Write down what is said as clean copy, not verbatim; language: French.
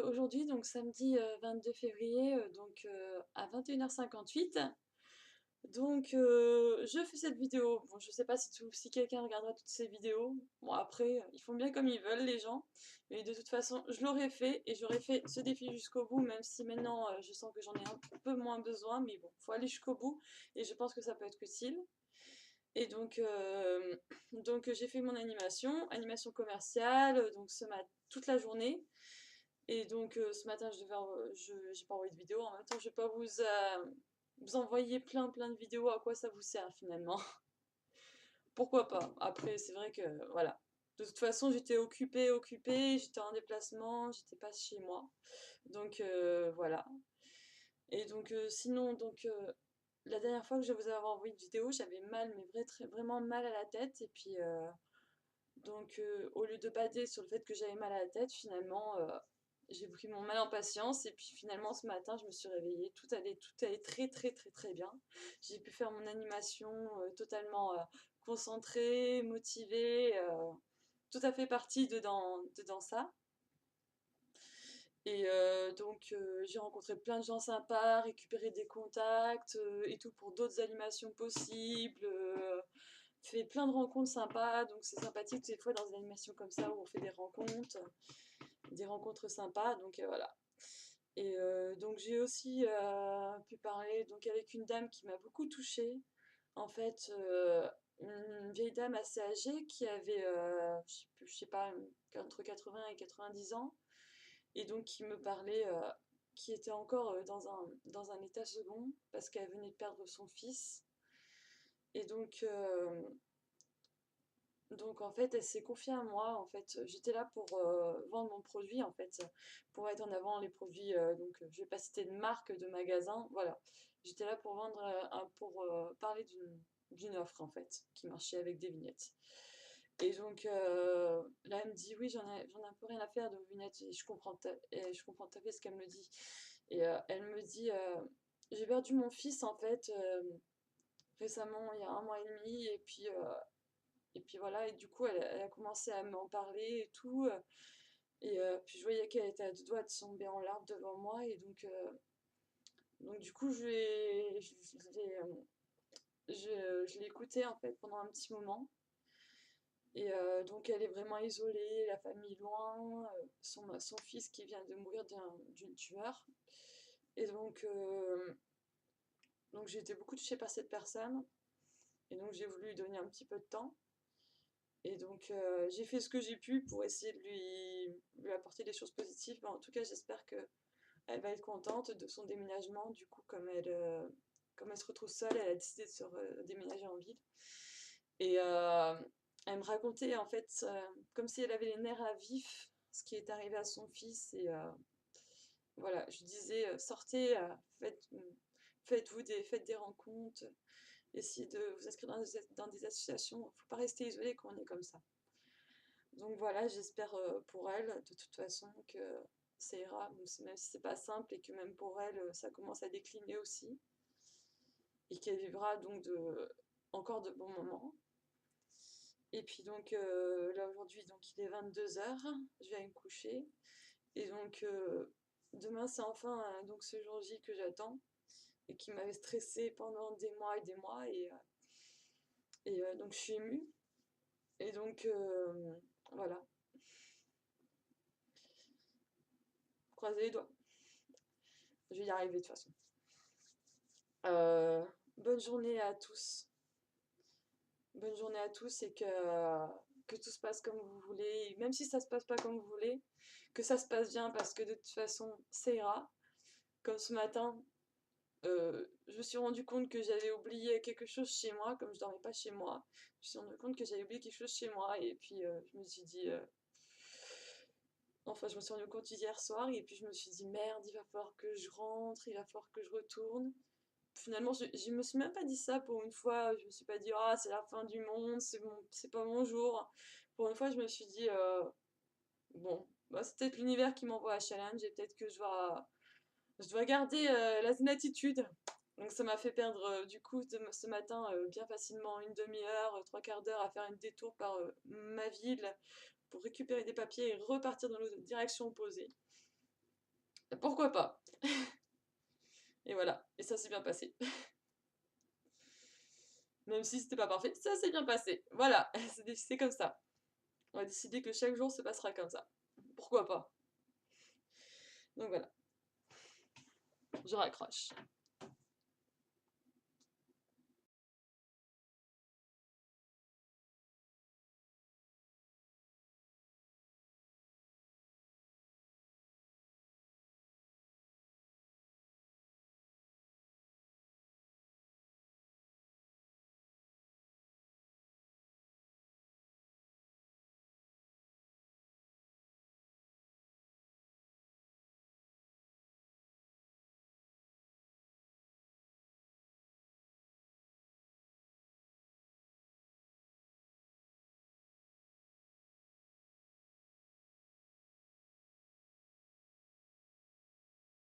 Aujourd'hui, donc samedi 22 février, à 21h58. Je fais cette vidéo. Bon, je sais pas si quelqu'un regardera toutes ces vidéos. Bon, après, ils font bien comme ils veulent, les gens. Et de toute façon, je l'aurais fait et j'aurais fait ce défi jusqu'au bout, même si maintenant je sens que j'en ai un peu moins besoin. Mais bon, faut aller jusqu'au bout et je pense que ça peut être utile. Et j'ai fait mon animation commerciale, toute la journée. Ce matin, j'ai pas envoyé de vidéo. En même temps, je vais pas vous envoyer plein de vidéos. À quoi ça vous sert finalement? Pourquoi pas? Après, c'est vrai que voilà. De toute façon, j'étais occupée, j'étais en déplacement, j'étais pas chez moi. Voilà. La dernière fois que je vous avais envoyé une vidéo, j'avais mal, mais vraiment mal à la tête. Au lieu de bader sur le fait que j'avais mal à la tête, finalement, j'ai pris mon mal en patience. Et puis finalement, ce matin, je me suis réveillée. Tout allait très bien. J'ai pu faire mon animation totalement concentrée, motivée, tout à fait partie dedans ça. J'ai rencontré plein de gens sympas, récupéré des contacts et tout pour d'autres animations possibles. Fait plein de rencontres sympas, donc c'est sympathique des fois dans des animations comme ça où on fait des rencontres sympas, voilà. J'ai aussi pu parler avec une dame qui m'a beaucoup touchée. En fait, une vieille dame assez âgée qui avait, je sais pas, entre 80 et 90 ans, et donc qui me parlait, qui était encore dans un état second parce qu'elle venait de perdre son fils. Et donc, euh, donc en fait, elle s'est confiée à moi. En fait, j'étais là pour vendre mon produit, en fait, pour mettre en avant les produits. Je vais pas citer de marque de magasin. Voilà, j'étais là pour vendre, parler d'une offre en fait qui marchait avec des vignettes. Là, elle me dit oui, j'en ai un peu rien à faire de vos vignettes et je comprends tout à fait ce qu'elle me dit. Elle me dit j'ai perdu mon fils en fait récemment, il y a un mois et demi, et puis voilà, et du coup, elle a commencé à m'en parler et tout. Puis je voyais qu'elle était à deux doigts de tomber en larmes devant moi. Du coup, je l'ai écoutée en fait pendant un petit moment. Elle est vraiment isolée, la famille loin, son fils qui vient de mourir d'une tumeur. Et j'ai été beaucoup touchée par cette personne. Et donc j'ai voulu lui donner un petit peu de temps. J'ai fait ce que j'ai pu pour essayer de lui apporter des choses positives. Mais en tout cas, j'espère qu'elle va être contente de son déménagement. Du coup, comme elle se retrouve seule, elle a décidé de déménager en ville. Et elle me racontait, en fait, comme si elle avait les nerfs à vif, ce qui est arrivé à son fils. Voilà, je disais, sortez, faites des rencontres, essayez de vous inscrire dans des associations. Il ne faut pas rester isolé quand on est comme ça. Donc voilà, j'espère pour elle, de toute façon, que ça ira, même si c'est pas simple et que même pour elle, ça commence à décliner aussi. Et qu'elle vivra encore de bons moments. Et puis là aujourd'hui, il est 22h, je vais aller me coucher. Et demain, c'est enfin ce jour J que j'attends et qui m'avait stressée pendant des mois et des mois. Donc je suis émue. Voilà, croisez les doigts. Je vais y arriver de toute façon. Bonne journée à tous. Bonne journée à tous et que tout se passe comme vous voulez. Même si ça se passe pas comme vous voulez, que ça se passe bien parce que de toute façon, ça ira. Comme ce matin, je me suis rendu compte que j'avais oublié quelque chose chez moi, comme je dormais pas chez moi. Je me suis rendu compte que j'avais oublié quelque chose chez moi et puis je me suis dit... Enfin, je me suis rendu compte hier soir et puis je me suis dit merde, il va falloir que je rentre, il va falloir que je retourne. Finalement, je me suis même pas dit ça pour une fois. Je me suis pas dit, ah, c'est la fin du monde, c'est pas mon jour. Pour une fois, je me suis dit, bon, bah, c'est peut-être l'univers qui m'envoie un challenge et peut-être que je dois garder la zénitude. Donc ça m'a fait perdre ce matin bien facilement une demi-heure, trois quarts d'heure à faire un détour par ma ville pour récupérer des papiers et repartir dans l'autre direction opposée. Pourquoi pas? Et voilà, et ça s'est bien passé. Même si c'était pas parfait, ça s'est bien passé. Voilà, c'est comme ça. On va décider que chaque jour se passera comme ça. Pourquoi pas? Donc voilà, je raccroche.